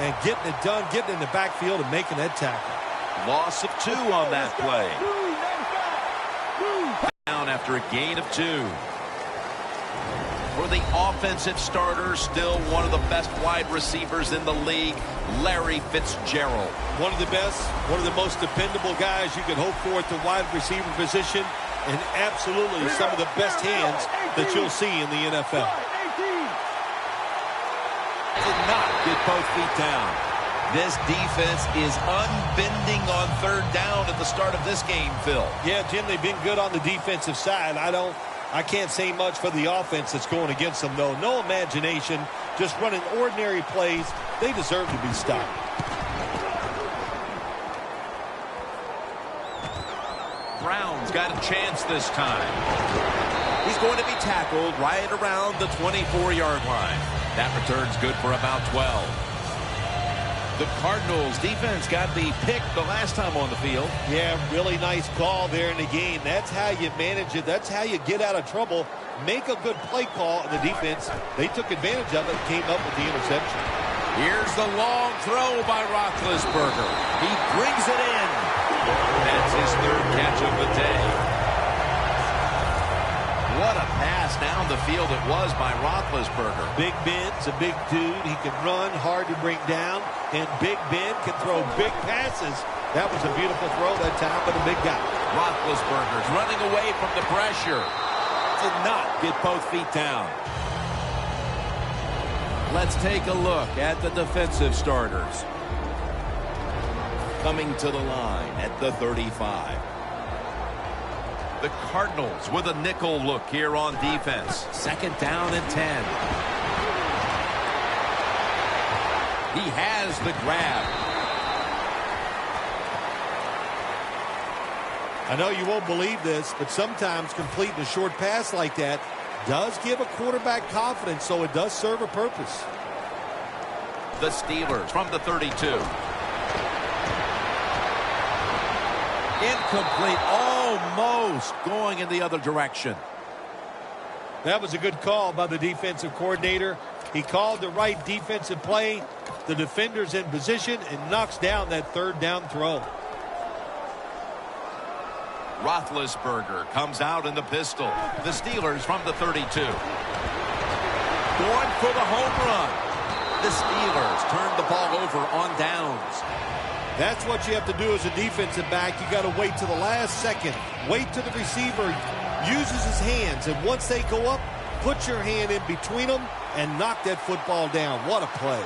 and getting it done, getting in the backfield and making that tackle. Loss of 2 on that play. Down after a gain of 2. For the offensive starter, still one of the best wide receivers in the league, Larry Fitzgerald. One of the best, one of the most dependable guys you can hope for at the wide receiver position, and absolutely some of the best hands that you'll see in the NFL. Did not get both feet down. This defense is unbending on 3rd down at the start of this game, Phil. Yeah, Jim, they've been good on the defensive side. I can't say much for the offense that's going against them, though. No imagination, just running ordinary plays. They deserve to be stopped. Brown's got a chance this time. He's going to be tackled right around the 24-yard line. That return's good for about 12. The Cardinals defense got the pick the last time on the field. Yeah, really nice call there in the game. That's how you manage it. That's how you get out of trouble. Make a good play call in the defense. They took advantage of it and came up with the interception. Here's the long throw by Roethlisberger. He brings it in. That's his 3rd catch of the day. What a pass down the field it was by Roethlisberger. Big Ben's a big dude. He can run, hard to bring down, and Big Ben can throw big passes. That was a beautiful throw that time by the big guy. Roethlisberger's running away from the pressure. Did not get both feet down. Let's take a look at the defensive starters. Coming to the line at the 35. The Cardinals with a nickel look here on defense. 2nd down and 10. He has the grab. I know you won't believe this, but sometimes completing a short pass like that does give a quarterback confidence, so it does serve a purpose. The Steelers from the 32. Incomplete, almost going in the other direction. That was a good call by the defensive coordinator. He called the right defensive play. The defender's in position and knocks down that 3rd down throw. Roethlisberger comes out in the pistol. The Steelers from the 32. Going for the home run. The Steelers turn the ball over on downs. That's what you have to do as a defensive back. You got to wait to the last second. Wait till the receiver uses his hands. And once they go up, put your hand in between them and knock that football down. What a play.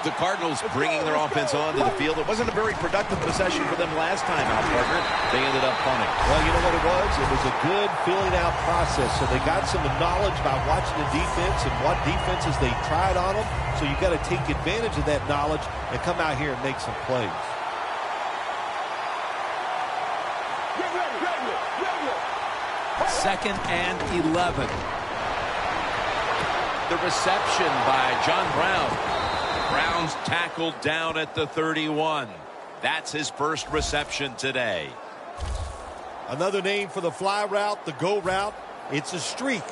The Cardinals bringing their offense onto the field. It wasn't a very productive possession for them last time out, partner. They ended up punting. Well, you know what it was? It was a good filling out process. So they got some knowledge by watching the defense and what defenses they tried on them. So you got to take advantage of that knowledge and come out here and make some plays. Second and 11. The reception by John Brown. Brown's tackled down at the 31. That's his first reception today. Another name for the fly route, the go route. It's a streak.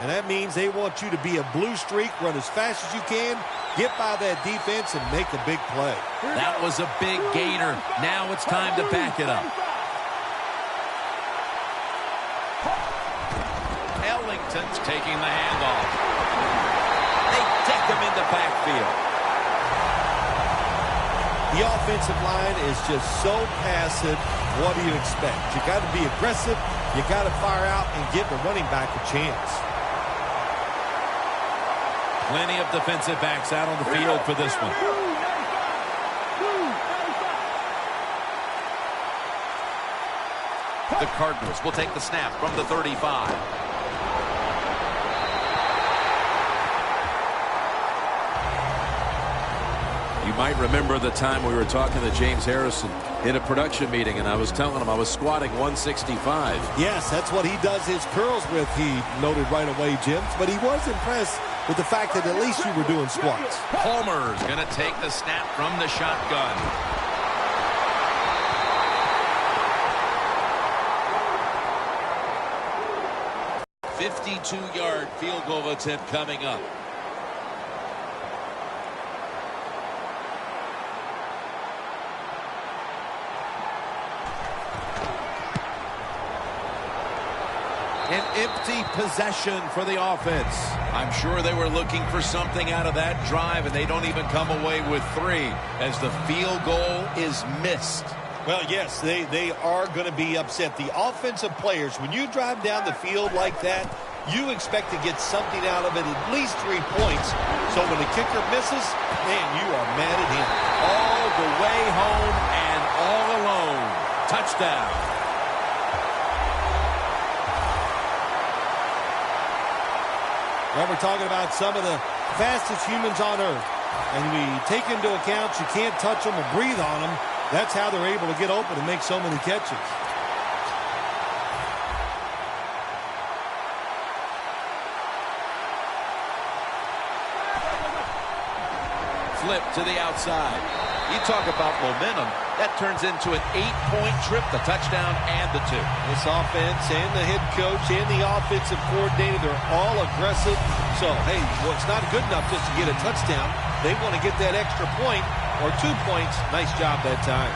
And that means they want you to be a blue streak, run as fast as you can, get by that defense, and make a big play. That was a big gainer. Now it's time to back it up. Ellington's taking the handoff. They deck him in the backfield. The offensive line is just so passive. What do you expect? You got to be aggressive. You got to fire out and give the running back a chance. Plenty of defensive backs out on the field for this one. The Cardinals will take the snap from the 35. You might remember the time we were talking to James Harrison in a production meeting, and I was telling him I was squatting 165. Yes, that's what he does his curls with, he noted right away, Jim. But he was impressed with the fact that at least you were doing squats. Palmer's going to take the snap from the shotgun. A 52-yard field goal attempt coming up. An empty possession for the offense. I'm sure they were looking for something out of that drive, and they don't even come away with 3 as the field goal is missed. Well, yes, they are going to be upset. The offensive players, when you drive down the field like that, you expect to get something out of it, at least 3 points. So when the kicker misses, man, you are mad at him. All the way home and all alone. Touchdown. Well, we're talking about some of the fastest humans on earth. And we take into account you can't touch them or breathe on them. That's how they're able to get open and make so many catches. Flip to the outside. You talk about momentum. That turns into an 8-point trip, the touchdown and the 2. This offense and the head coach and the offensive coordinator, they're all aggressive. So, hey, well, it's not good enough just to get a touchdown. They want to get that extra point or 2 points. Nice job that time.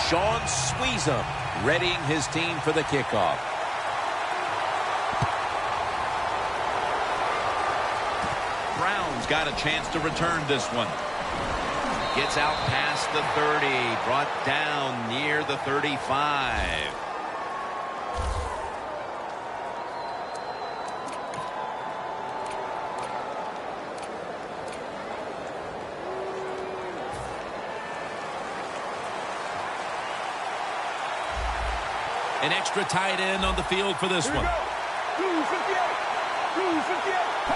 Sean Sweezum readying his team for the kickoff. Brown's got a chance to return this one. Gets out past the 30, brought down near the 35. An extra tight end on the field for this one.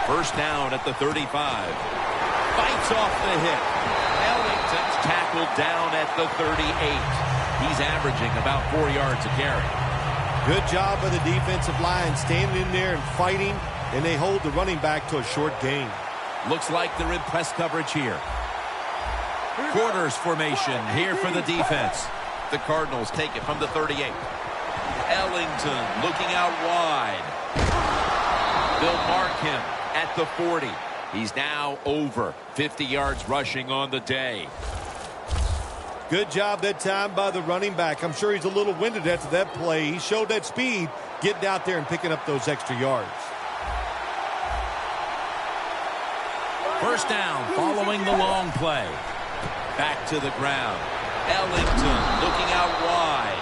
First down at the 35. Fights off the hit. Ellington's tackled down at the 38. He's averaging about 4 yards a carry. Good job by the defensive line standing in there and fighting, and they hold the running back to a short gain. Looks like they're in press coverage here. Quarters formation here for the defense. The Cardinals take it from the 38. Ellington looking out wide. They'll mark him at the 40. He's now over 50 yards rushing on the day. Good job that time by the running back. I'm sure he's a little winded after that play. He showed that speed, getting out there and picking up those extra yards. First down following the long play. Back to the ground. Ellington looking out wide.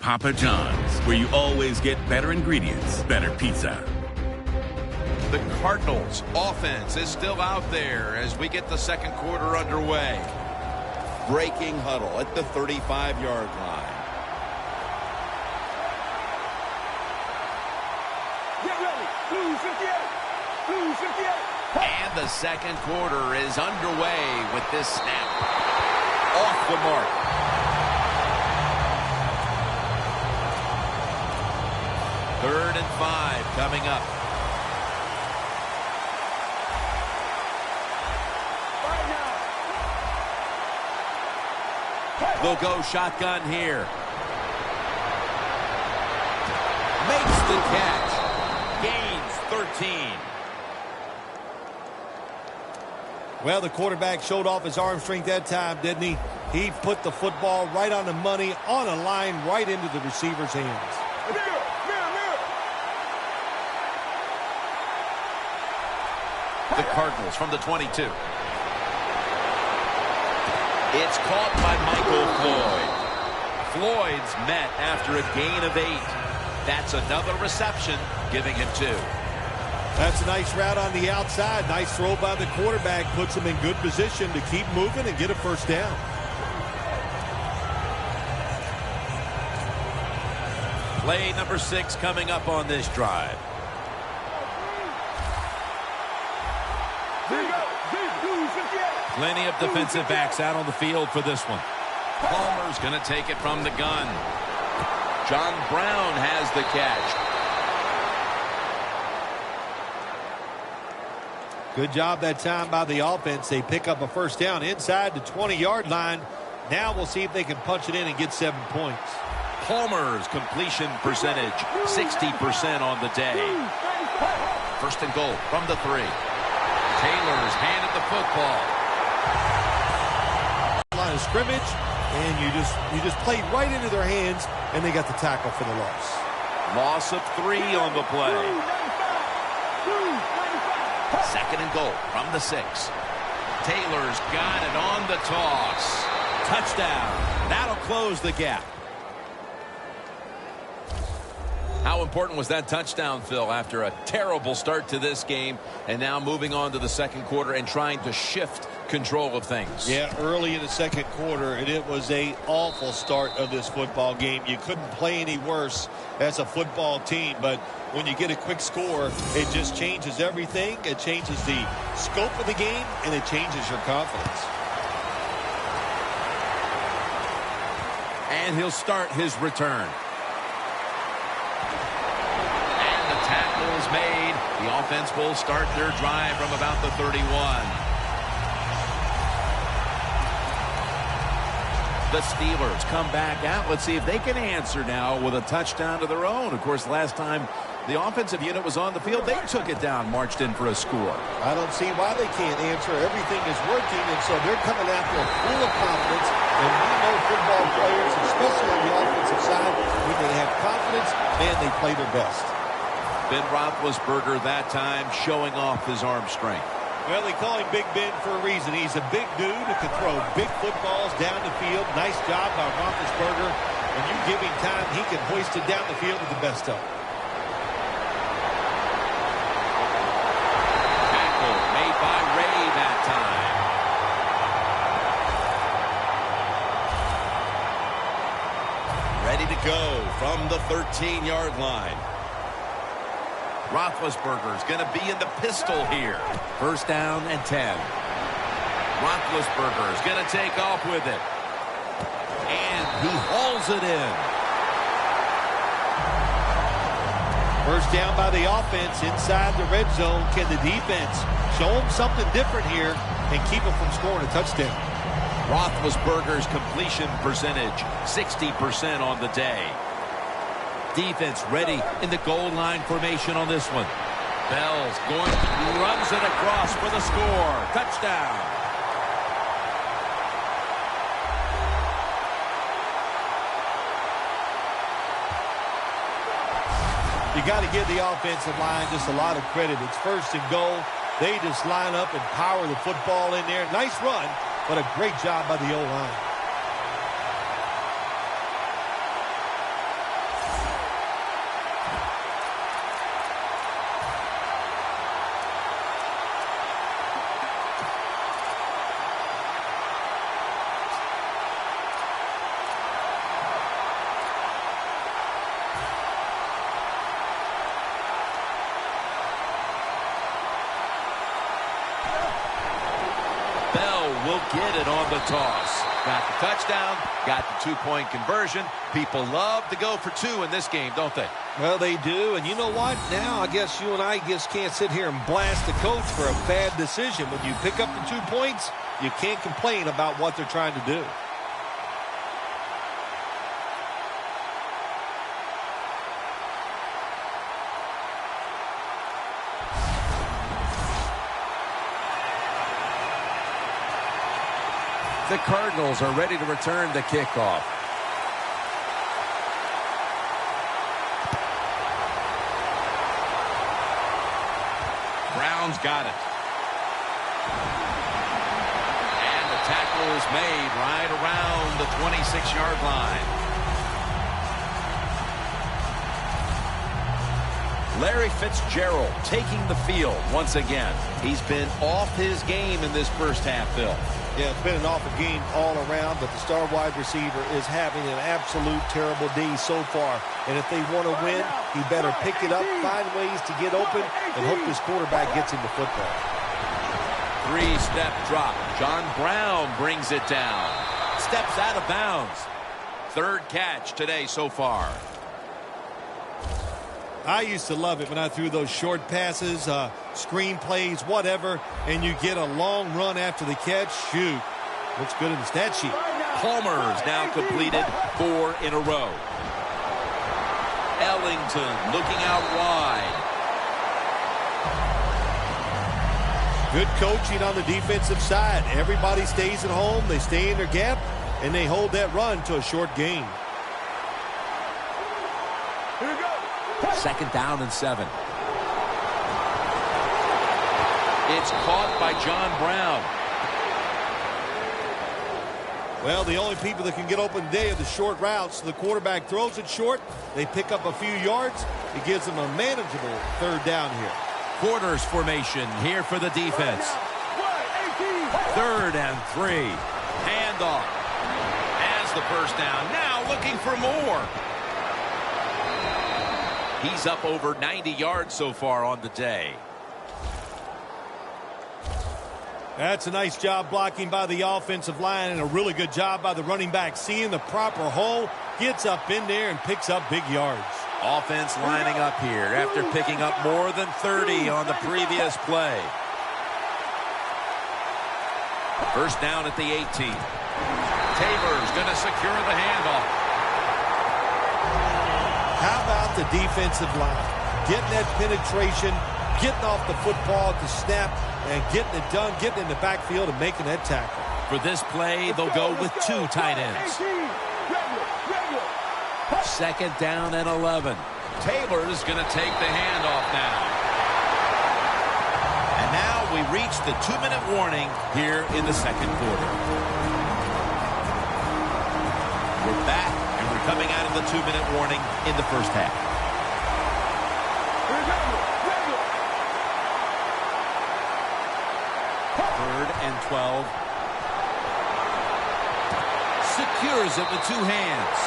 Papa John's, where you always get better ingredients, better pizza. The Cardinals' offense is still out there as we get the second quarter underway. Breaking huddle at the 35-yard line. Get ready. Blue 58. Blue 58. And the second quarter is underway with this snap. Off the mark. Third and 5 coming up. They'll go shotgun here. Makes the catch. Gains 13. Well, the quarterback showed off his arm strength that time, didn't he? He put the football right on the money, on a line, right into the receiver's hands. The Cardinals from the 22. It's caught by Michael Floyd. Floyd's met after a gain of 8. That's another reception, giving him 2. That's a nice route on the outside. Nice throw by the quarterback. Puts him in good position to keep moving and get a first down. Play number 6 coming up on this drive. Plenty of defensive backs out on the field for this one. Palmer's going to take it from the gun. John Brown has the catch. Good job that time by the offense. They pick up a first down inside the 20-yard line. Now we'll see if they can punch it in and get 7 points. Palmer's completion percentage, 60% on the day. First and goal from the 3. Taylor's handed the football. Line of scrimmage, and you just played right into their hands, and they got the tackle for the loss. Loss of 3 on the play. Second and goal from the 6. Taylor's got it on the toss. Touchdown. That'll close the gap. How important was that touchdown, Phil, after a terrible start to this game and now moving on to the second quarter and trying to shift control of things? Yeah, early in the second quarter, and it was an awful start of this football game. You couldn't play any worse as a football team, but when you get a quick score, it just changes everything. It changes the scope of the game, and it changes your confidence. And he'll start his return. And the tackle is made. The offense will start their drive from about the 31. The Steelers come back out. Let's see if they can answer now with a touchdown of their own. Of course, last time the offensive unit was on the field, they took it down, marched in for a score. I don't see why they can't answer. Everything is working, and so they're coming out there full of confidence. And we know football players, especially on the offensive side, when they have confidence, man, they play their best. Ben Roethlisberger that time showing off his arm strength. Well, they call him Big Ben for a reason. He's a big dude who can throw big footballs down the field. Nice job by Roethlisberger. When you give him time, he can hoist it down the field with the best of them. Tackle made by Ray that time. Ready to go from the 13-yard line. Roethlisberger's going to be in the pistol here. First down and 10. Roethlisberger's going to take off with it. And he hauls it in. First down by the offense inside the red zone. Can the defense show them something different here and keep them from scoring a touchdown? Roethlisberger's completion percentage, 60% on the day. Defense ready in the goal line formation on this one. Bell's going, runs it across for the score. Touchdown. You got to give the offensive line just a lot of credit. It's first and goal. They just line up and power the football in there. Nice run, but a great job by the O-line. Will get it on the toss. Got the touchdown, got the two-point conversion. People love to go for 2 in this game, don't they? Well, they do, and you know what? Now I guess you and I just can't sit here and blast the coach for a bad decision. When you pick up the 2 points, you can't complain about what they're trying to do. The Cardinals are ready to return the kickoff. Brown's got it. And the tackle is made right around the 26-yard line. Larry Fitzgerald taking the field once again. He's been off his game in this first half, Bill. Yeah, it's been an awful game all around, but the star wide receiver is having an absolute terrible day so far. And if they want to win, he better pick it up, find ways to get open, and hope this quarterback gets him the football. 3-step drop. John Brown brings it down. Steps out of bounds. Third catch today so far. I used to love it when I threw those short passes, screen plays, whatever, and you get a long run after the catch. Shoot. Looks good in the stat sheet. Palmer's now completed 4 in a row. Ellington looking out wide. Good coaching on the defensive side. Everybody stays at home. They stay in their gap, and they hold that run to a short gain. Here we go. 2nd down and 7. It's caught by John Brown. Well, the only people that can get open today are the short routes. So the quarterback throws it short. They pick up a few yards. It gives them a manageable 3rd down here. Quarters formation here for the defense. 3rd and 3. Handoff. Has the first down. Now looking for more. He's up over 90 yards so far on the day. That's a nice job blocking by the offensive line and a really good job by the running back. Seeing the proper hole, gets up in there and picks up big yards. Offense lining up here after picking up more than 30 on the previous play. 1st down at the 18. Taylor's going to secure the handoff. How about the defensive line? Getting that penetration, getting off the football at the snap, and getting it done, getting in the backfield and making that tackle. For this play, they'll go with 2 tight ends. 2nd down and 11. Taylor's going to take the handoff now. And now we reach the 2-minute warning here in the 2nd quarter. We're back, and we're coming out of the 2-minute warning in the 1st half. 3rd and 12. Secures it with 2 hands.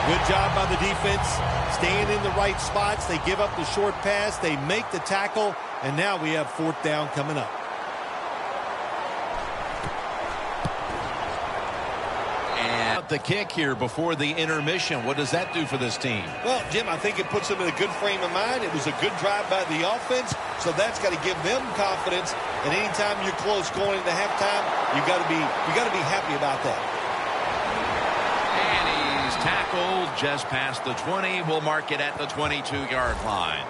Good job by the defense, staying in the right spots. They give up the short pass, they make the tackle, and now we have 4th down coming up. And the kick here before the intermission. What does that do for this team? Well, Jim, I think it puts them in a good frame of mind. It was a good drive by the offense, so that's got to give them confidence. And anytime you're close going into halftime, you got to be happy about that. Tackled just past the 20. We'll mark it at the 22-yard line.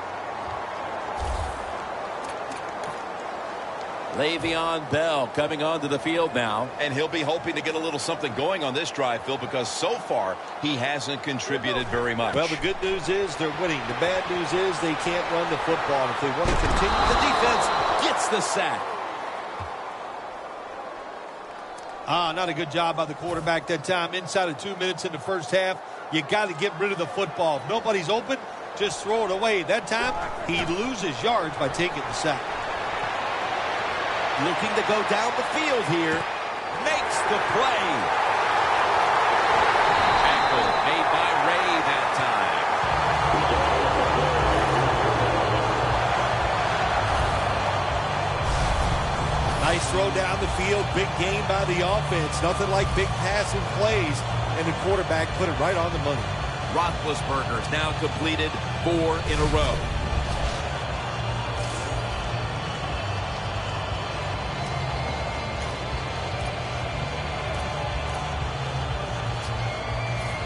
Le'Veon Bell coming onto the field now. And he'll be hoping to get a little something going on this drive, Phil, because so far he hasn't contributed very much. Well, the good news is they're winning. The bad news is they can't run the football. If they want to continue, The defense gets the sack. Not a good job by the quarterback that time. Inside of 2 minutes in the 1st half, you got to get rid of the football. If nobody's open, just throw it away. That time, he loses yards by taking the sack. Looking to go down the field here. Makes the play. Tackle made by Ray that time. Nice throw down the field. Big gain by the offense. Nothing like big passing plays. And the quarterback put it right on the money. Roethlisberger's now completed 4 in a row.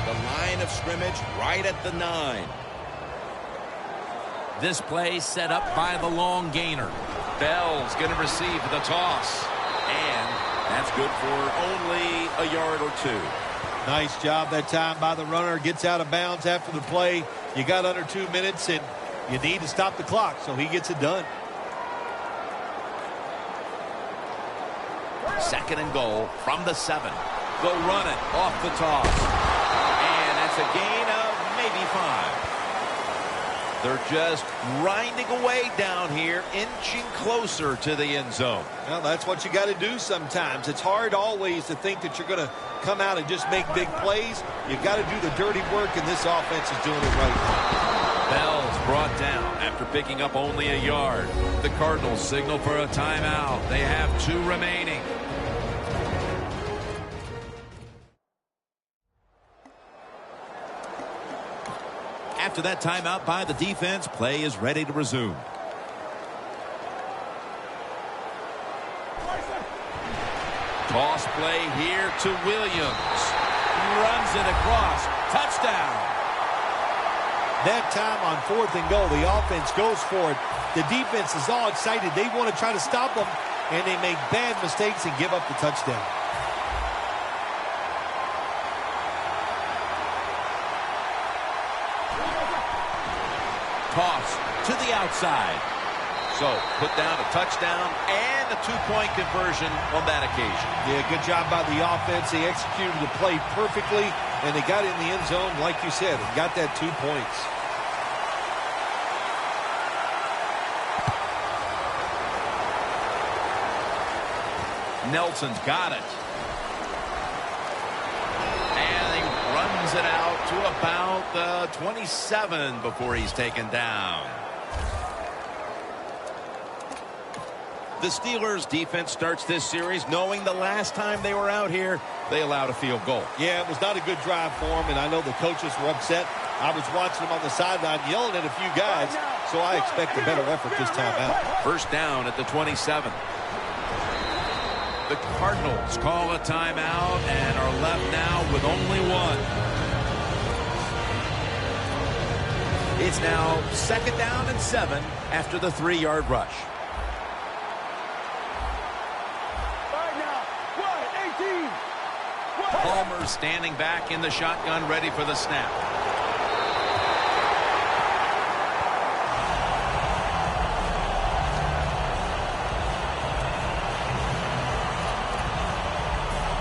The line of scrimmage right at the 9. This play set up by the long gainer. Bell's going to receive the toss. And that's good for only a yard or 2. Nice job that time by the runner. Gets out of bounds after the play. You got under 2 minutes, and you need to stop the clock, so he gets it done. 2nd and goal from the 7. They'll run it off the toss. And that's a gain of maybe 5. They're just grinding away down here, inching closer to the end zone. Well, that's what you got to do sometimes. It's hard always to think that you're going to come out and just make big plays. You got to do the dirty work, and this offense is doing it right now. Bell's brought down after picking up only a yard. The Cardinals signal for a timeout. They have 2 remaining. After that timeout by the defense, play is ready to resume. Toss play here to Williams. Runs it across. Touchdown. That time on 4th and goal, the offense goes for it. The defense is all excited. They want to try to stop them, and they make bad mistakes and give up the touchdown. Toss to the outside. So, put down a touchdown and a 2-point conversion on that occasion. Yeah, good job by the offense. They executed the play perfectly, and they got in the end zone, like you said, and got that 2 points. Nelson's got it. And he runs it out to about the 27 before he's taken down. The Steelers defense starts this series knowing the last time they were out here, they allowed a field goal. Yeah, it was not a good drive for them, and I know the coaches were upset. I was watching them on the sideline yelling at a few guys, so I expect a better effort this time out. First down at the 27. The Cardinals call a timeout and are left now with only one. It's now 2nd down and 7 after the 3-yard rush. Palmer standing back in the shotgun, ready for the snap.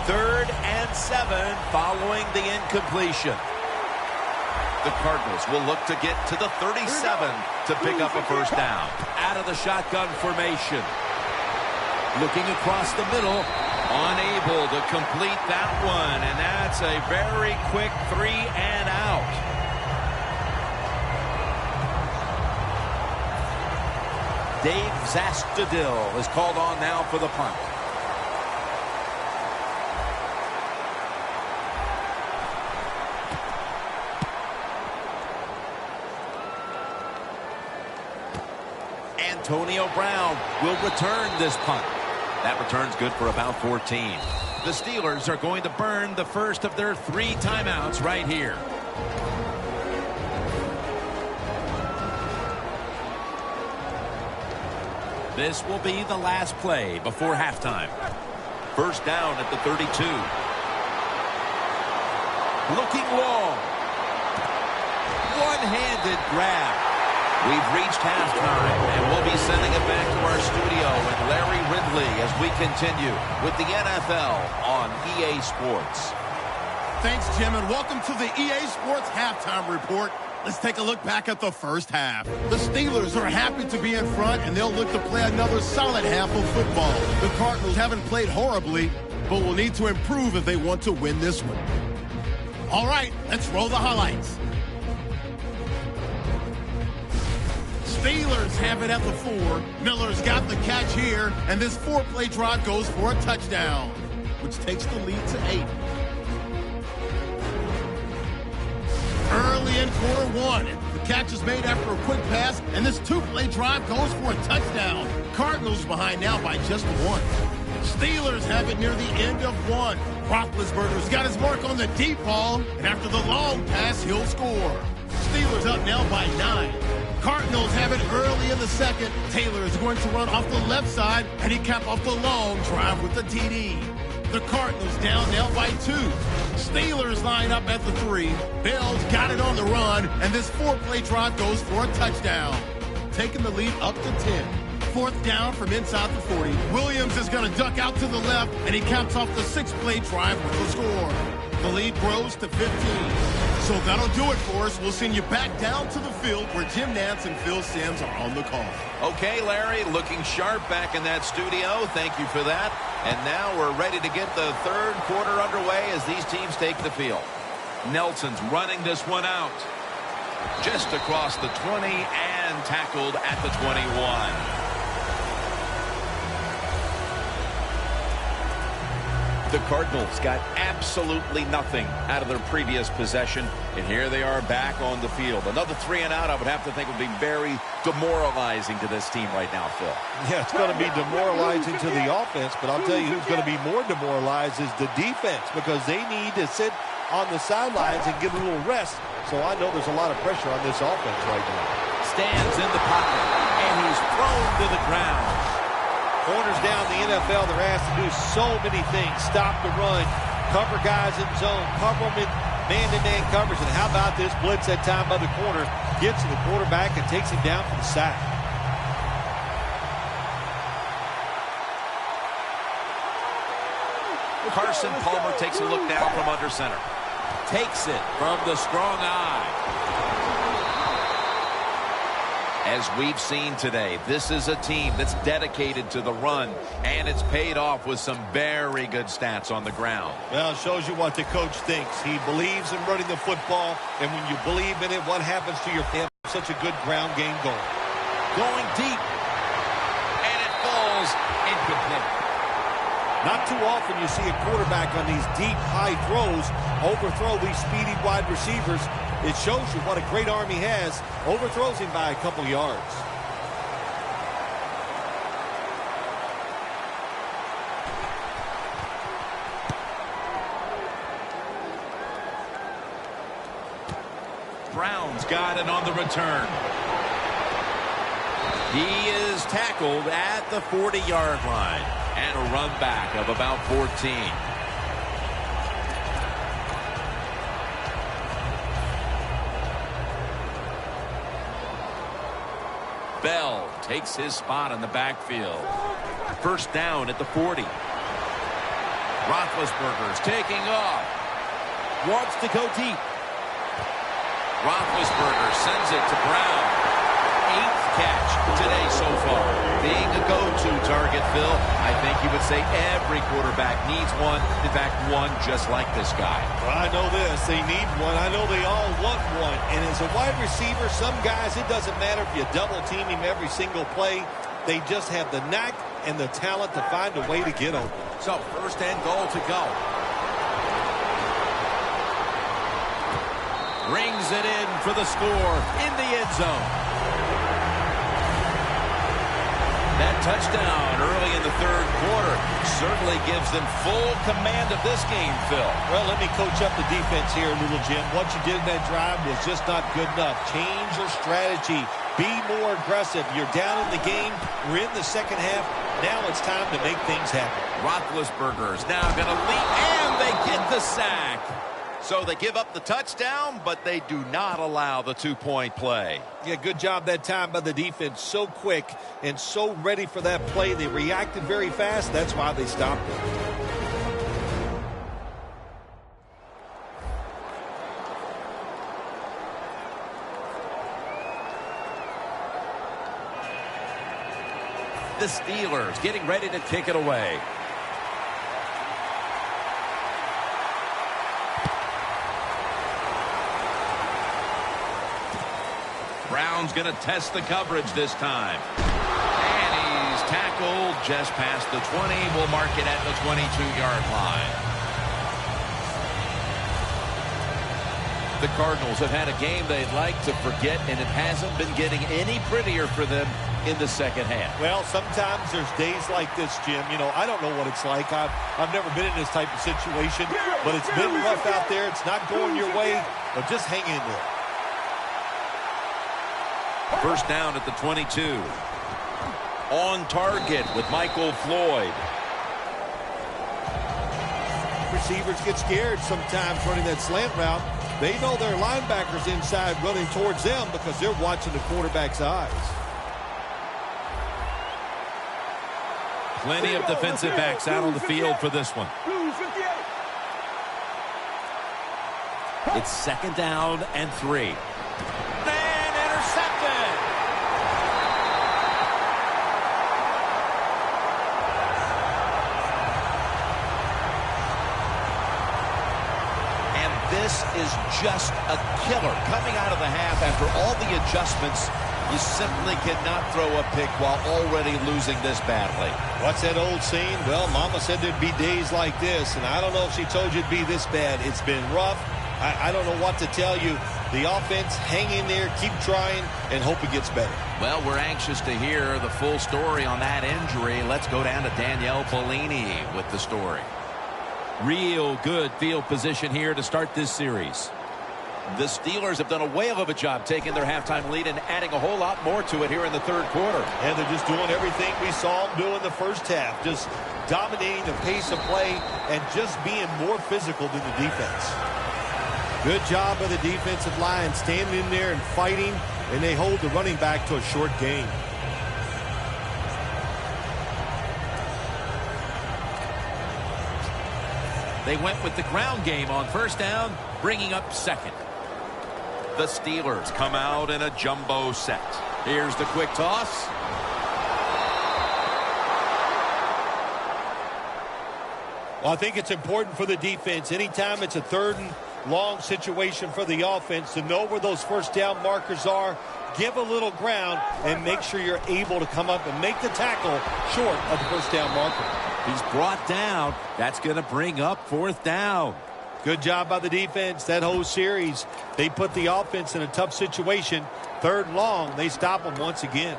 Third and 7 following the incompletion. The Cardinals will look to get to the 37 to pick up a first down. Out of the shotgun formation. Looking across the middle. Unable to complete that one, and that's a very quick 3 and out. Dave Zastudil is called on now for the punt. Antonio Brown will return this punt. That return's good for about 14. The Steelers are going to burn the first of their 3 timeouts right here. This will be the last play before halftime. First down at the 32. Looking long. One-handed grab. We've reached halftime, and we'll be sending it back to our studio with Larry Ridley as we continue with the NFL on EA Sports. Thanks, Jim, and welcome to the EA Sports Halftime Report. Let's take a look back at the first half. The Steelers are happy to be in front, and they'll look to play another solid half of football. The Cardinals haven't played horribly, but will need to improve if they want to win this one. All right, let's roll the highlights. Steelers have it at the 4. Miller's got the catch here, and this 4-play drive goes for a touchdown, which takes the lead to 8. Early in Q1, the catch is made after a quick pass, and this 2-play drive goes for a touchdown. Cardinals behind now by just 1. Steelers have it near the end of 1. Roethlisberger's got his mark on the deep ball, and after the long pass, he'll score. Steelers up now by 9. Cardinals have it early in the second. Taylor is going to run off the left side, and he capped off the long drive with the TD. The Cardinals down now by 2. Steelers line up at the 3. Bell's got it on the run, and this 4-play drive goes for a touchdown, taking the lead up to 10. 4th down from inside the 40. Williams is going to duck out to the left, and he caps off the 6-play drive with the score. The lead grows to 15. So that'll do it for us. We'll send you back down to the field where Jim Nantz and Phil Simms are on the call. Okay, Larry, looking sharp back in that studio. Thank you for that. And now we're ready to get the 3rd quarter underway as these teams take the field. Nelson's running this one out. Just across the 20 and tackled at the 21. The Cardinals got absolutely nothing out of their previous possession, and here they are back on the field. Another 3 and out, I would have to think, would be very demoralizing to this team right now, Phil. Yeah, it's going to be demoralizing to the offense, but I'll tell you who's going to be more demoralized is the defense, because they need to sit on the sidelines and get a little rest. So I know there's a lot of pressure on this offense right now. Stands in the pocket, and he's thrown to the ground. Corners down the NFL, they're asked to do so many things. Stop the run, cover guys in zone, cover them in man-to-man coverage. And how about this blitz that time by the corner? Gets to the quarterback and takes him down for the sack. Carson Palmer takes a look down from under center. Takes it from the strong eye. As we've seen today, this is a team that's dedicated to the run, and it's paid off with some very good stats on the ground. Well, it shows you what the coach thinks. He believes in running the football, and when you believe in it, what happens to your family? Such a good ground game going. Going deep, and it falls incomplete. Not too often you see a quarterback on these deep, high throws overthrow these speedy wide receivers. It shows you what a great arm he has. Overthrows him by a couple yards. Brown's got it on the return. He is tackled at the 40-yard line. And a run back of about 14. Bell takes his spot in the backfield. First down at the 40. Roethlisberger's taking off. Wants to go deep. Roethlisberger sends it to Brown. 8th catch today so far. Being a go-to target, Phil, I think you would say every quarterback needs one. In fact, one just like this guy. Well, I know this. They need one. I know they all want one. And as a wide receiver, some guys, it doesn't matter if you double team him every single play. They just have the knack and the talent to find a way to get open. So, first and goal to go. Rings it in for the score in the end zone. That touchdown early in the third quarter certainly gives them full command of this game, Phil. Well, let me coach up the defense here, little Jim. What you did in that drive was just not good enough. Change your strategy. Be more aggressive. You're down in the game. We're in the second half. Now it's time to make things happen. Roethlisberger's now going to lead, and they get the sack. So they give up the touchdown, but they do not allow the 2-point play. Yeah, good job that time by the defense. So quick and so ready for that play. They reacted very fast. That's why they stopped it. The Steelers getting ready to kick it away. Brown's going to test the coverage this time. And he's tackled just past the 20. We'll mark it at the 22-yard line. The Cardinals have had a game they'd like to forget, and it hasn't been getting any prettier for them in the second half. Well, sometimes there's days like this, Jim. You know, I don't know what it's like. I've never been in this type of situation, but it's been rough out there. It's not going your way, but just hang in there. First down at the 22. On target with Michael Floyd. Receivers get scared sometimes running that slant route. They know their linebackers inside running towards them because they're watching the quarterback's eyes. Plenty of defensive backs out on the field for this one. It's second down and 3. And intercepted. And this is just a killer coming out of the half after all the adjustments. You simply cannot throw a pick while already losing this badly. What's that old saying? Well, Mama said there'd be days like this, and I don't know if she told you it'd be this bad. It's been rough. I don't know what to tell you. The offense, hang in there, keep trying, and hope it gets better. Well, we're anxious to hear the full story on that injury. Let's go down to Danielle Bellini with the story. Real good field position here to start this series. The Steelers have done a whale of a job taking their halftime lead and adding a whole lot more to it here in the third quarter. And they're just doing everything we saw them do in the first half. Just dominating the pace of play and just being more physical than the defense. Good job of the defensive line standing in there and fighting, and they hold the running back to a short gain. They went with the ground game on first down, bringing up second. The Steelers come out in a jumbo set. Here's the quick toss. Well, I think it's important for the defense. Anytime it's a third and long situation for the offense to know where those first down markers are, give a little ground, and make sure you're able to come up and make the tackle short of the first down marker. He's brought down. That's going to bring up fourth down. Good job by the defense that whole series. They put the offense in a tough situation. Third and long, they stop them once again.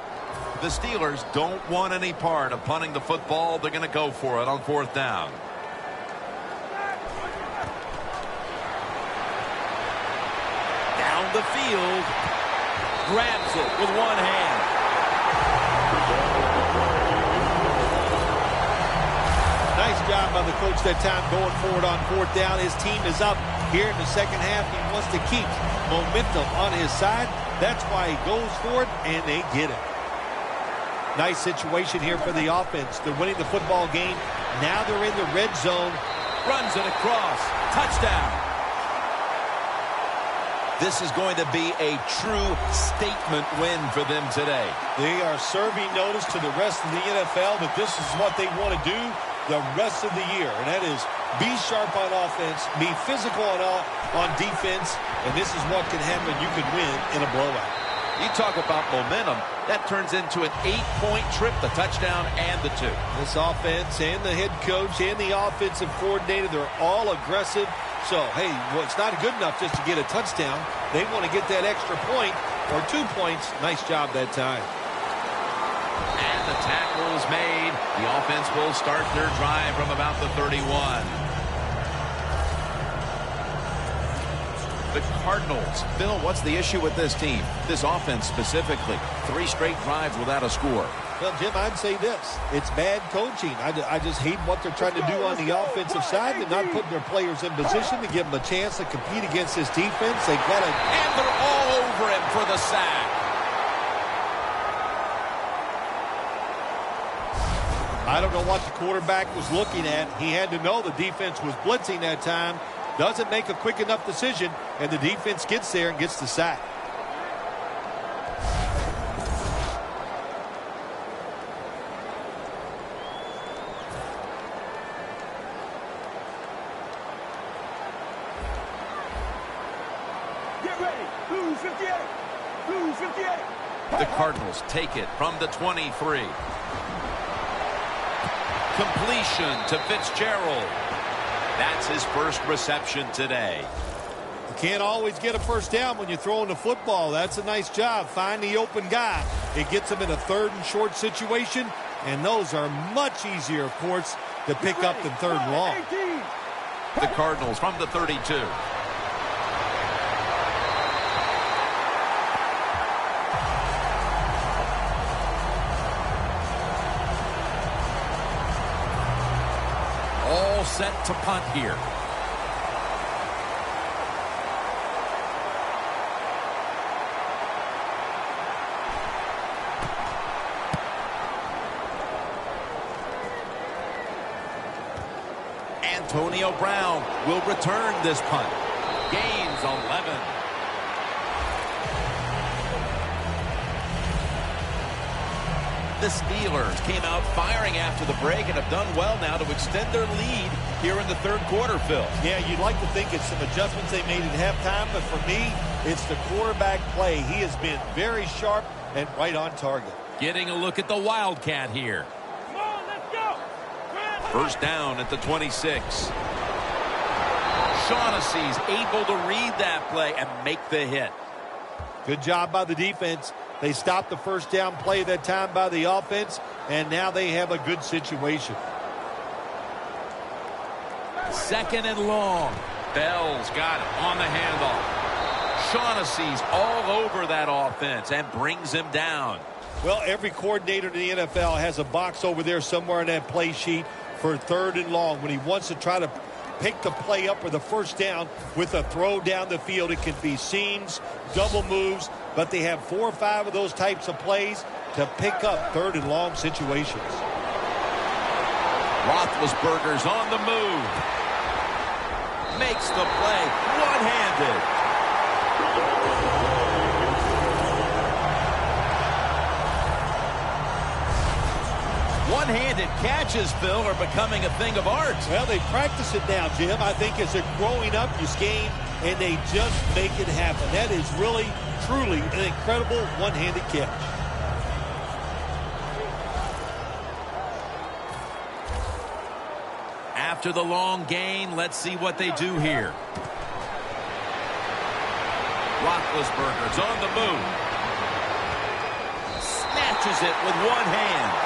The Steelers don't want any part of punting the football. They're going to go for it on fourth down. Down the field. Grabs it with one hand. Nice job by the coach that time going forward on fourth down. His team is up here in the second half. He wants to keep momentum on his side. That's why he goes for it, and they get it. Nice situation here for the offense. They're winning the football game. Now they're in the red zone. Runs it across. Touchdown. This is going to be a true statement win for them today. They are serving notice to the rest of the NFL that this is what they want to do the rest of the year, and that is be sharp on offense, be physical on defense, and this is what can happen. You can win in a blowout. You talk about momentum, that turns into an 8-point trip, the touchdown and the two. This offense and the head coach and the offensive coordinator, they're all aggressive. So, hey, well, it's not good enough just to get a touchdown. They want to get that extra point or 2 points. Nice job that time. And the tackle is made. The offense will start their drive from about the 31. The Cardinals. Bill, what's the issue with this team? This offense specifically. 3 straight drives without a score. Well, Jim, I'd say this. It's bad coaching. I just hate what they're trying to do on the offensive side. They're not putting their players in position to give them a chance to compete against this defense. They've got to... And they're all over him for the sack. I don't know what the quarterback was looking at. He had to know the defense was blitzing that time. Doesn't make a quick enough decision, and the defense gets there and gets the sack. Get ready. Blue 58. Blue 58. The Cardinals take it from the 23. Completion to Fitzgerald. That's his first reception today. You can't always get a first down when you're throwing the football. That's a nice job. Find the open guy. It gets him in a third and short situation, and those are much easier, of course, to pick up than third and long. The Cardinals from the 32. All set to punt here. Antonio Brown will return this punt. Gains 11. The Steelers came out firing after the break and have done well now to extend their lead here in the third quarter, Phil. Yeah, you'd like to think it's some adjustments they made at halftime, but for me, it's the quarterback play. He has been very sharp, and right on target. Getting a look at the Wildcat here. Come on, let's go. First down at the 26. Shaughnessy's able to read that play and make the hit. Good job by the defense. They stopped the first down play that time by the offense, and now they have a good situation. Second and long. Bell's got it on the handoff. Shaughnessy's all over that offense and brings him down. Well, every coordinator in the NFL has a box over there somewhere in that play sheet for third and long when he wants to try to pick the play up or the first down with a throw down the field. It can be seams, double moves, but they have 4 or 5 of those types of plays to pick up third and long situations. Roethlisberger's on the move. Makes the play one-handed. One-handed catches, Phil, are becoming a thing of art. Well, they practice it now, Jim. I think as they're growing up this game, and they just make it happen. That is really, truly an incredible one-handed catch. After the long gain, let's see what they do here. Roethlisberger's on the move. Snatches it with one hand.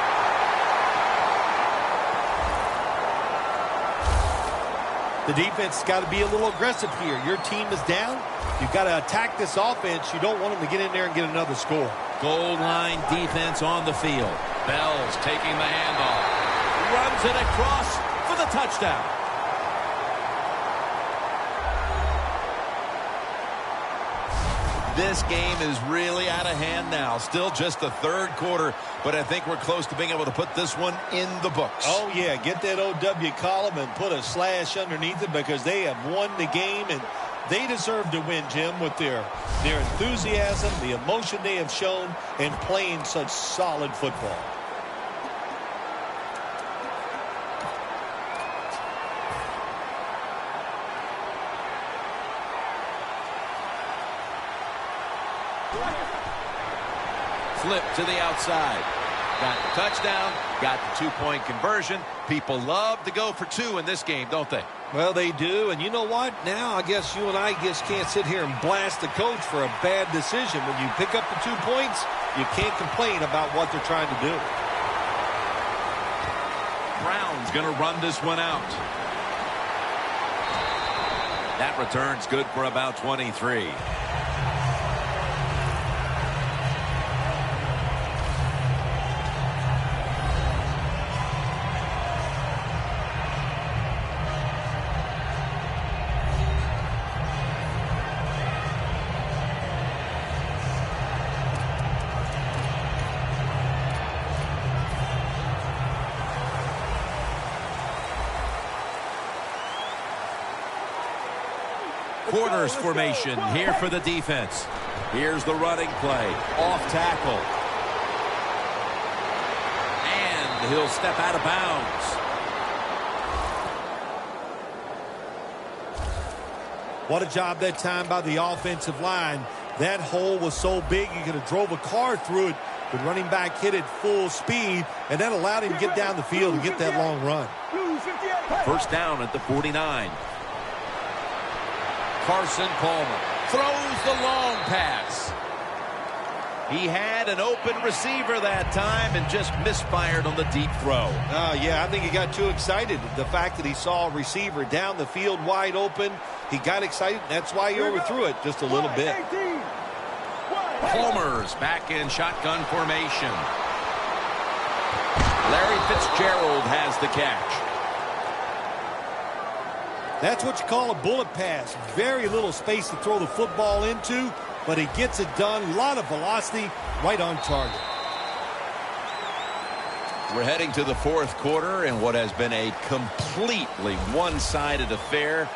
The defense has got to be a little aggressive here. Your team is down. You've got to attack this offense. You don't want them to get in there and get another score. Goal line defense on the field. Bell's taking the handoff. Runs it across for the touchdown. This game is really out of hand now. Still just the third quarter, but I think we're close to being able to put this one in the books. Oh, yeah. Get that OW column and put a slash underneath it because they have won the game, and they deserve to win, Jim, with their enthusiasm, the emotion they have shown, and playing such solid football. Flip to the outside. Got the touchdown, got the 2-point conversion. People love to go for 2 in this game, don't they? Well, they do, and you know what? Now I guess you and I just can't sit here and blast the coach for a bad decision. When you pick up the 2 points, you can't complain about what they're trying to do. Brown's going to run this one out. That return's good for about 23. Corners formation here for the defense. Here's the running play. Off tackle. And he'll step out of bounds. What a job that time by the offensive line. That hole was so big you could have drove a car through it. The running back hit it full speed, and that allowed him to get down the field and get that long run. First down at the 49. Carson Palmer throws the long pass. He had an open receiver that time and just misfired on the deep throw. Yeah, I think he got too excited. The fact that he saw a receiver down the field wide open, he got excited. That's why he overthrew it just a little bit. Palmer's back in shotgun formation. Larry Fitzgerald has the catch. That's what you call a bullet pass. Very little space to throw the football into, but he gets it done. A lot of velocity, right on target. We're heading to the fourth quarter in what has been a completely one-sided affair.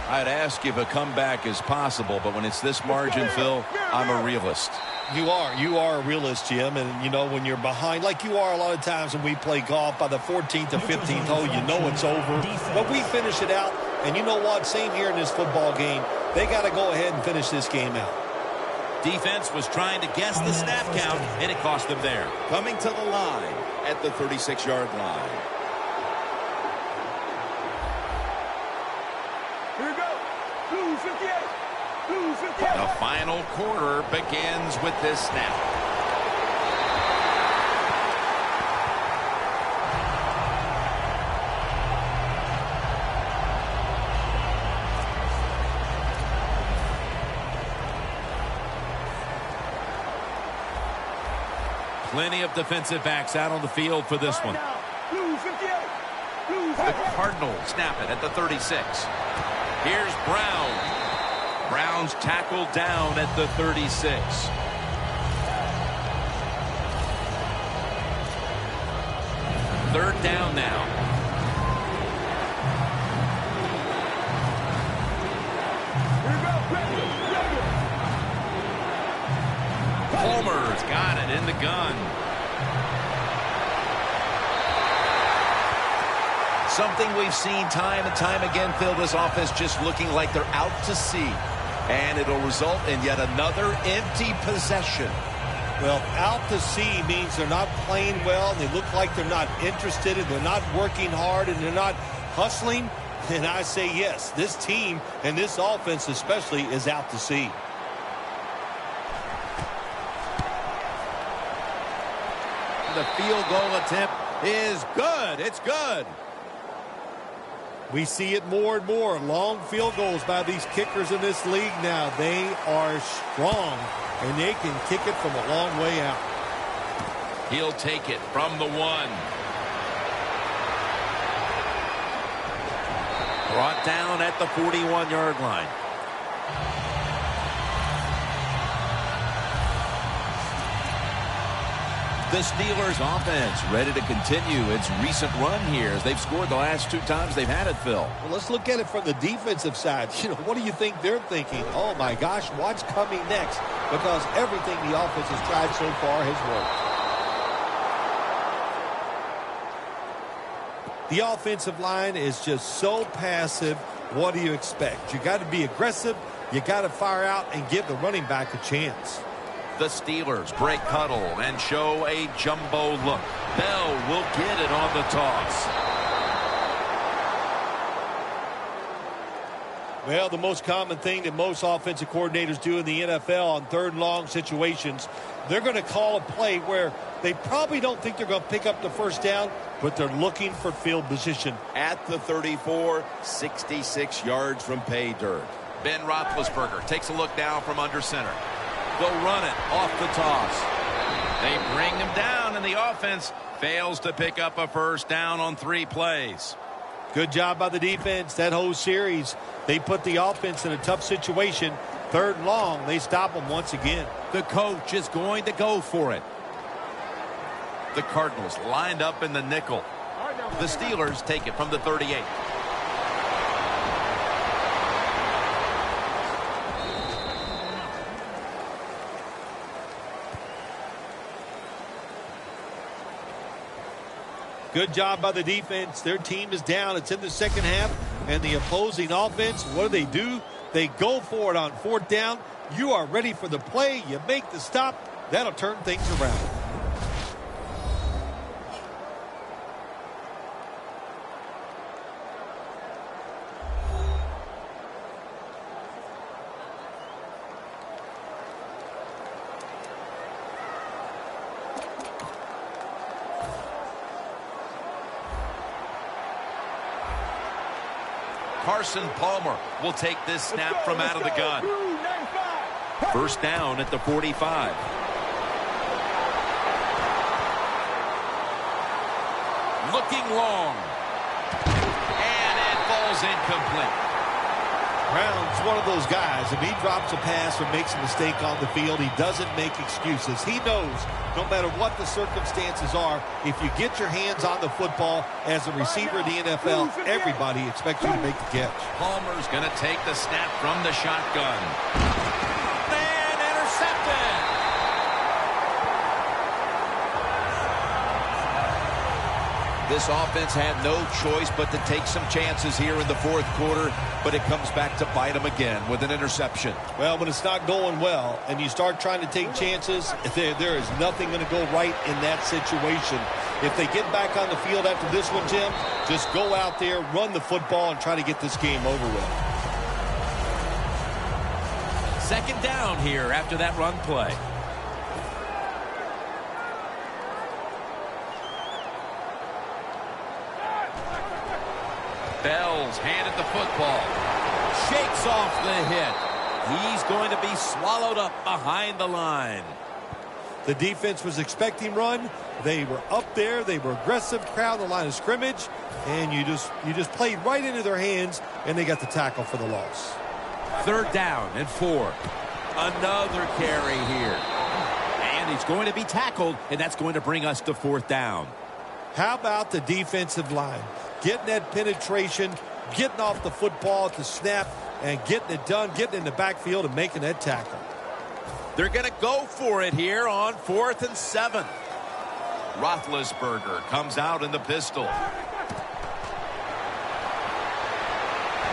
I'd ask if a comeback is possible, but when it's this margin, Phil, I'm a realist. You are a realist, Jim, and you know when you're behind, like you are a lot of times when we play golf, by the 14th or 15th hole, you know it's over. But we finish it out, and you know what? Same here in this football game. They got to go ahead and finish this game out. Defense was trying to guess the snap count, and it cost them there. Coming to the line at the 36-yard line. Here we go. Blue 58. Blue 58. The final quarter begins with this snap. Plenty of defensive backs out on the field for this one. Blue 58. Blue 58. The Cardinals snap it at the 36. Here's Brown. Brown's tackled down at the 36. Third down now. Here we go. Palmer's got it in the gun. Something we've seen time and time again, Phil, this offense just looking like they're out to sea. And it'll result in yet another empty possession. Well, out to sea means they're not playing well, and they look like they're not interested, and they're not working hard, and they're not hustling. And I say yes, this team and this offense especially is out to sea. The field goal attempt is good. It's good. We see it more and more. Long field goals by these kickers in this league now. They are strong, and they can kick it from a long way out. He'll take it from the 1. Brought down at the 41-yard line. The Steelers offense ready to continue its recent run here as they've scored the last 2 times they've had it, Phil. Well, let's look at it from the defensive side. You know, what do you think they're thinking? Oh, my gosh, what's coming next? Because everything the offense has tried so far has worked. The offensive line is just so passive. What do you expect? You got to be aggressive. You got to fire out and give the running back a chance. The Steelers break huddle and show a jumbo look. Bell will get it on the toss. Well, the most common thing that most offensive coordinators do in the NFL on 3rd and long situations, they're going to call a play where they probably don't think they're going to pick up the first down, but they're looking for field position. At the 34, 66 yards from pay dirt. Ben Roethlisberger takes a look now from under center. They'll run it off the toss. They bring him down, and the offense fails to pick up a first down on 3 plays. Good job by the defense. That whole series, they put the offense in a tough situation. 3rd and long, they stop them once again. The coach is going to go for it. The Cardinals lined up in the nickel. The Steelers take it from the 38. Good job by the defense. Their team is down. It's in the second half. And the opposing offense, what do? They go for it on 4th down. You are ready for the play. You make the stop. That'll turn things around. Carson Palmer will take this snap from out of the gun. First down at the 45. Looking long. And it falls incomplete. Brown's one of those guys. If he drops a pass or makes a mistake on the field, he doesn't make excuses. He knows no matter what the circumstances are, if you get your hands on the football as a receiver in the NFL, everybody expects you to make the catch. Palmer's going to take the snap from the shotgun. And intercepted. This offense had no choice but to take some chances here in the fourth quarter, but it comes back to bite them again with an interception. Well, when it's not going well and you start trying to take chances, there is nothing going to go right in that situation. If they get back on the field after this one, Jim, just go out there, run the football, and try to get this game over with. Second down here after that run play. Bell's handed the football. Shakes off the hit. He's going to be swallowed up behind the line. The defense was expecting run. They were up there. They were aggressive, crowd the line of scrimmage, and you just played right into their hands, and they got the tackle for the loss. Third down and 4. Another carry here. And he's going to be tackled, and that's going to bring us to fourth down. How about the defensive line? Getting that penetration, getting off the football at the snap, and getting it done, getting in the backfield and making that tackle. They're going to go for it here on 4th and 7. Roethlisberger comes out in the pistol.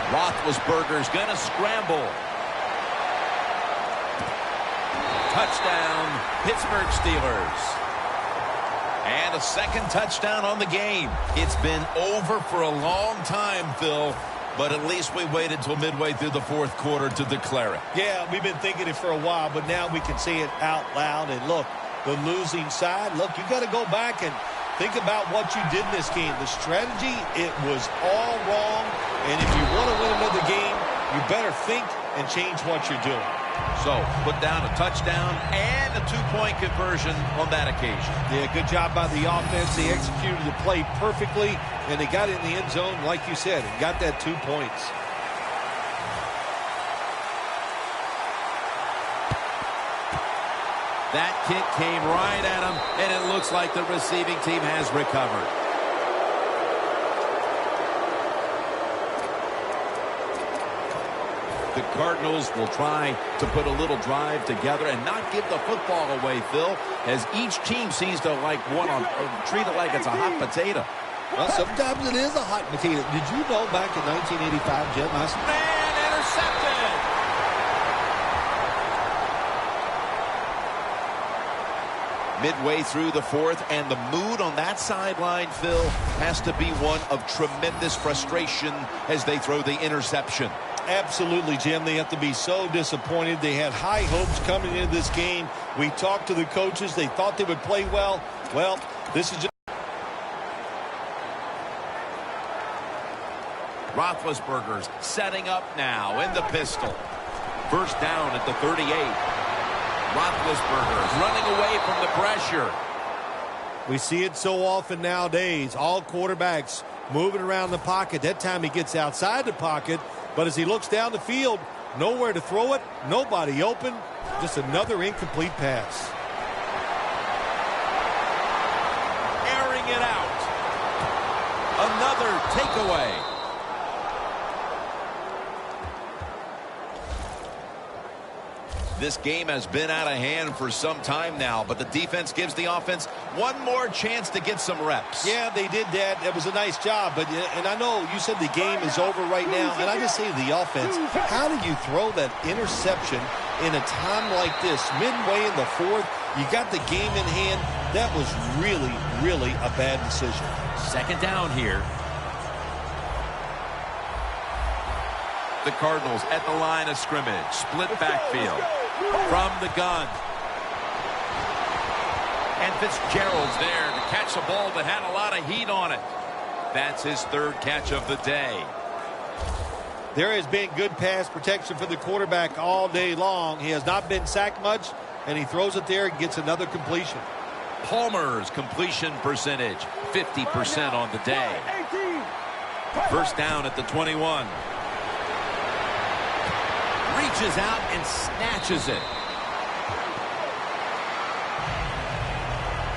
Roethlisberger's going to scramble. Touchdown, Pittsburgh Steelers. And a second touchdown on the game. It's been over for a long time, Phil, but at least we waited until midway through the fourth quarter to declare it. Yeah, we've been thinking it for a while, but now we can say it out loud. And look, the losing side, look, you got to go back and think about what you did in this game. The strategy, it was all wrong. And if you want to win another game, you better think and change what you're doing. So, put down a touchdown and a two-point conversion on that occasion. Yeah, good job by the offense. They executed the play perfectly, and they got it in the end zone, like you said, and got that 2 points. That kick came right at him, and it looks like the receiving team has recovered. The Cardinals will try to put a little drive together and not give the football away, Phil, as each team seems to treat it like it's a hot potato. Well, sometimes it is a hot potato. Did you know back in 1985, Jim? Man, intercepted! Midway through the fourth, and the mood on that sideline, Phil, has to be one of tremendous frustration as they throw the interception. Absolutely, Jim. They have to be so disappointed. They had high hopes coming into this game. We talked to the coaches. They thought they would play well. Well, this is just... Roethlisberger's setting up now in the pistol. First down at the 38. Roethlisberger's running away from the pressure. We see it so often nowadays. All quarterbacks moving around the pocket. That time he gets outside the pocket. But as he looks down the field, nowhere to throw it, nobody open, just another incomplete pass. Airing it out. Another takeaway. This game has been out of hand for some time now, but the defense gives the offense one more chance to get some reps. Yeah, they did that. That was a nice job. And I know you said the game is over right now, and I just say to the offense, how do you throw that interception in a time like this? Midway in the fourth, you got the game in hand. That was really, really a bad decision. Second down here. The Cardinals at the line of scrimmage. Split backfield. From the gun. And Fitzgerald's there to catch a ball that had a lot of heat on it. That's his third catch of the day. There has been good pass protection for the quarterback all day long. He has not been sacked much, and he throws it there and gets another completion. Palmer's completion percentage, 50% on the day. First down at the 21. Reaches out and snatches it.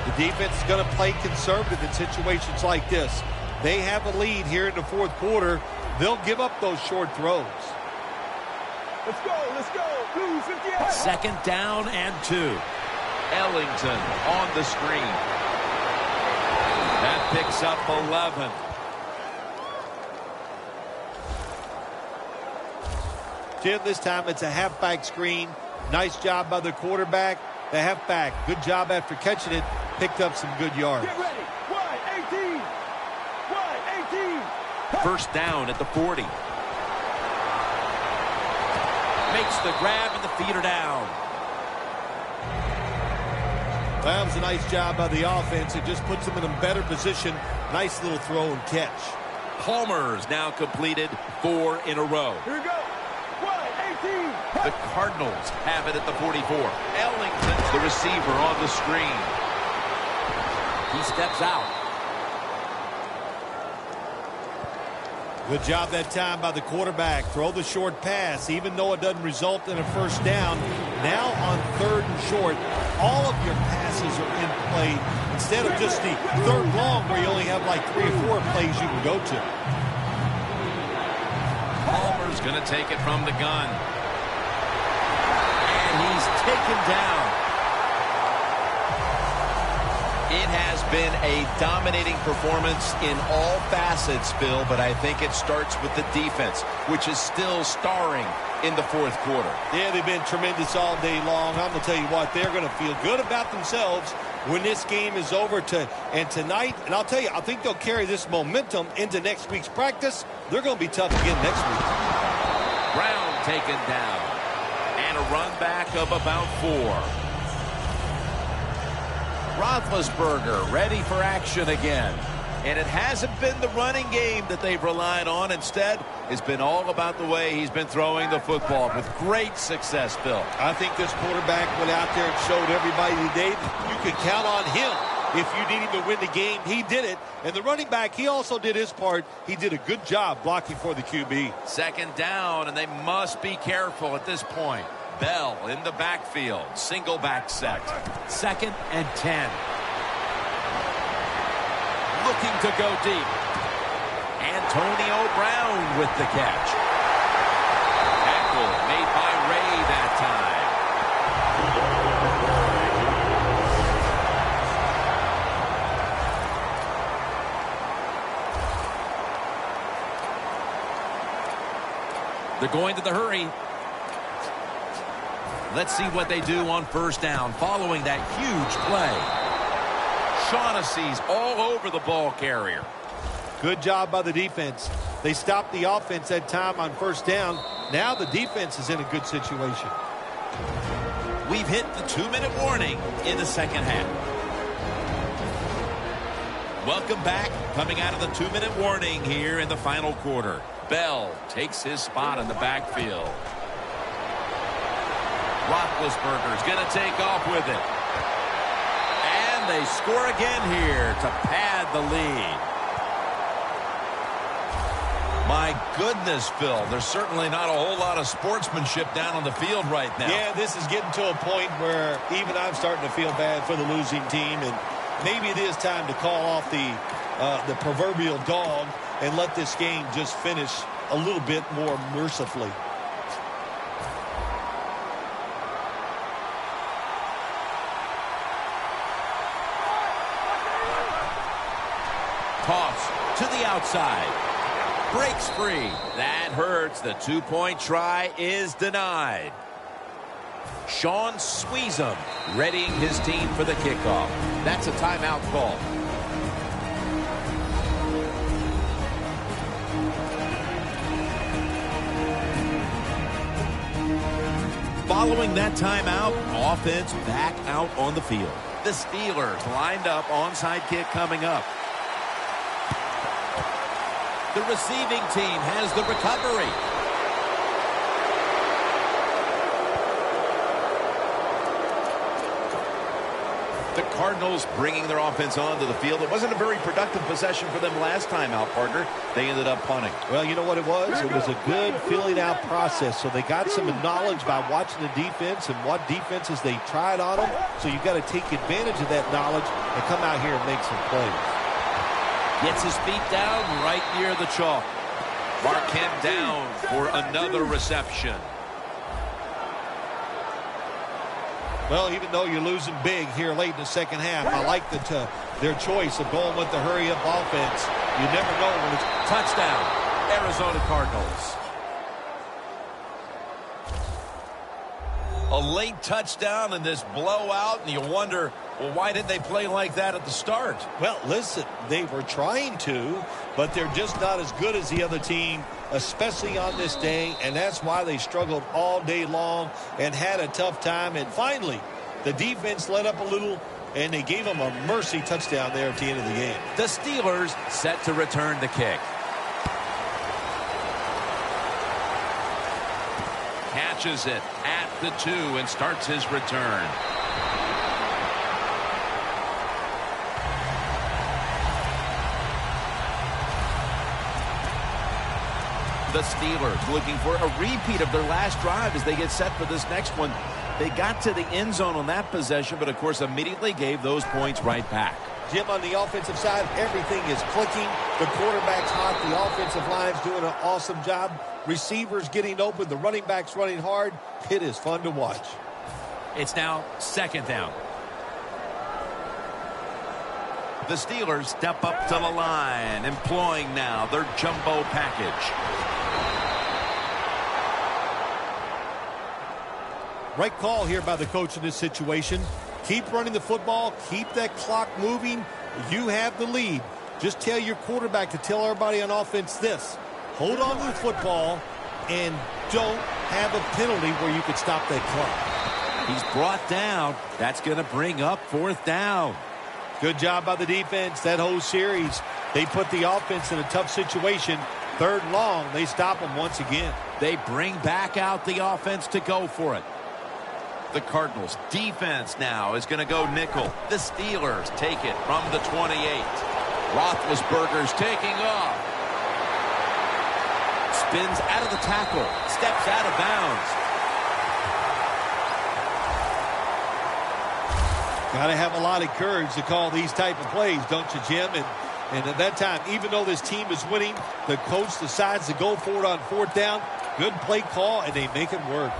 The defense is going to play conservative in situations like this. They have a lead here in the fourth quarter. They'll give up those short throws. Let's go, let's go. Blue 58. Second down and 2. Ellington on the screen. That picks up 11. Jim, this time it's a halfback screen. Nice job by the quarterback. The halfback, good job after catching it. Picked up some good yards. Get ready. Wide 18. Wide 18. First down at the 40. Makes the grab and the feet are down. That was a nice job by the offense. It just puts them in a better position. Nice little throw and catch. Palmer's now completed 4 in a row. Here we go. Wide 18. The Cardinals have it at the 44. Ellington's the receiver on the screen. He steps out. Good job that time by the quarterback. Throw the short pass, even though it doesn't result in a first down. Now on 3rd and short, all of your passes are in play instead of just the 3rd long where you only have like 3 or 4 plays you can go to. Palmer's going to take it from the gun. And he's taken down. It has been a dominating performance in all facets, Bill, but I think it starts with the defense, which is still starring in the 4th quarter. Yeah, they've been tremendous all day long. I'm going to tell you what, they're going to feel good about themselves when this game is over tonight. And I'll tell you, I think they'll carry this momentum into next week's practice. They're going to be tough again next week. Brown taken down. And a run back of about 4. Roethlisberger ready for action again. And it hasn't been the running game that they've relied on. Instead, it's been all about the way he's been throwing the football with great success, Bill. I think this quarterback went out there and showed everybody today that you can count on him. If you need him to win the game, he did it. And the running back, he also did his part. He did a good job blocking for the QB. 2nd down, and they must be careful at this point. Bell in the backfield. Single back set. 2nd and 10. Looking to go deep. Antonio Brown with the catch. Tackle made by Ray that time. They're going to the hurry. Let's see what they do on 1st down following that huge play. Shaughnessy's all over the ball carrier. Good job by the defense. They stopped the offense that time on 1st down. Now the defense is in a good situation. We've hit the 2-minute warning in the 2nd half. Welcome back. Coming out of the 2-minute warning here in the final quarter. Bell takes his spot in the backfield. Roethlisberger's going to take off with it. And they score again here to pad the lead. My goodness, Phil, there's certainly not a whole lot of sportsmanship down on the field right now. Yeah, this is getting to a point where even I'm starting to feel bad for the losing team, and maybe it is time to call off the proverbial dog and let this game just finish a little bit more mercifully. Toss to the outside. Breaks free. That hurts. The 2-point try is denied. Sean Sweezum readying his team for the kickoff. That's a timeout call. Following that timeout, offense back out on the field. The Steelers lined up, onside kick coming up. The receiving team has the recovery. The Cardinals bringing their offense onto the field. It wasn't a very productive possession for them last time out, partner. They ended up punting. Well, you know what it was? It was a good filling out process. So they got some knowledge by watching the defense and what defenses they tried on them. So you've got to take advantage of that knowledge and come out here and make some plays. Gets his feet down right near the chalk. Mark him down for another reception. Well, even though you're losing big here late in the 2nd half, I like that their choice of going with the hurry-up offense. You never know when it's... Touchdown, Arizona Cardinals. A late touchdown in this blowout, and you wonder, well, why didn't they play like that at the start? Well, listen, they were trying to, but they're just not as good as the other team, especially on this day, and that's why they struggled all day long and had a tough time. And finally, the defense let up a little, and they gave them a mercy touchdown there at the end of the game. The Steelers set to return the kick. Catches it at the 2 and starts his return. The Steelers looking for a repeat of their last drive as they get set for this next one. They got to the end zone on that possession, but of course immediately gave those points right back. Jim, on the offensive side, everything is clicking. The quarterback's hot. The offensive line's doing an awesome job. Receivers getting open. The running backs running hard. It is fun to watch. It's now second down. The Steelers step up to the line, employing now their jumbo package. Right call here by the coach in this situation. Keep running the football. Keep that clock moving. You have the lead. Just tell your quarterback to tell everybody on offense this. Hold on to the football and don't have a penalty where you could stop that clock. He's brought down. That's going to bring up fourth down. Good job by the defense that whole series. They put the offense in a tough situation. Third and long, they stop them once again. They bring back out the offense to go for it. The Cardinals defense now is going to go nickel. The Steelers take it from the 28. Roethlisberger's taking off. Spins out of the tackle. Steps out of bounds. Got to have a lot of courage to call these type of plays, don't you, Jim? And at that time, even though this team is winning, the coach decides to go for it on fourth down. Good play call, and they make it work.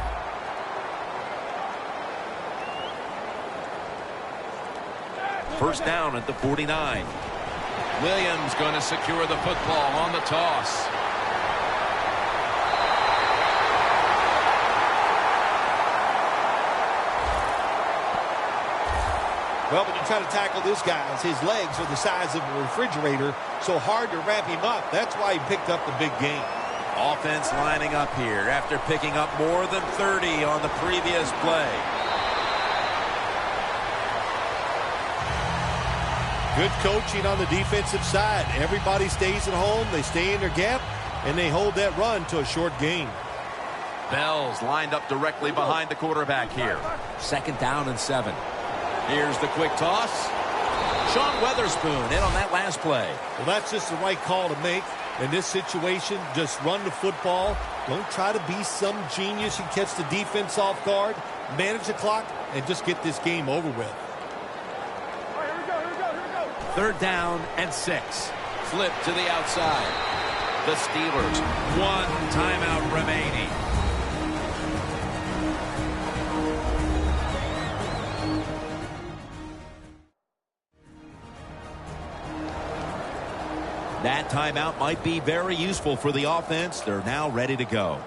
First down at the 49. Williams going to secure the football on the toss. Well, when you try to tackle this guy, his legs are the size of a refrigerator, so hard to wrap him up. That's why he picked up the big gain. Offense lining up here after picking up more than 30 on the previous play. Good coaching on the defensive side. Everybody stays at home. They stay in their gap, and they hold that run to a short gain. Bell's lined up directly behind the quarterback here. Second down and 7. Here's the quick toss. Sean Weatherspoon in on that last play. Well, that's just the right call to make. In this situation, just run the football. Don't try to be some genius and catch the defense off guard. Manage the clock and just get this game over with. Third down and 6. Flip to the outside. The Steelers, one timeout remaining. That timeout might be very useful for the offense. They're now ready to go.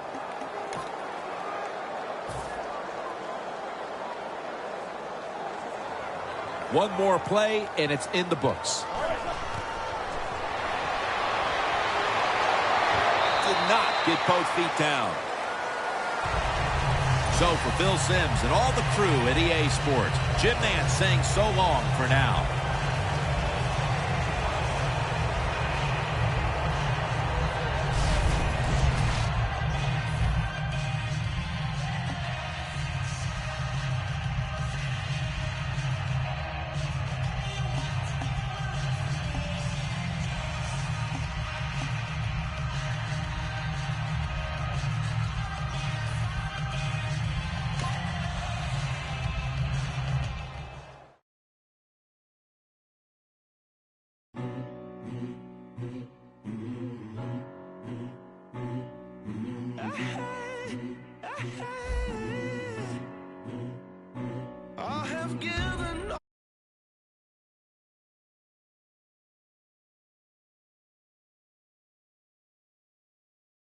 One more play, and it's in the books. Did not get both feet down. So for Phil Simms and all the crew at EA Sports, Jim Nantz saying so long for now. I have given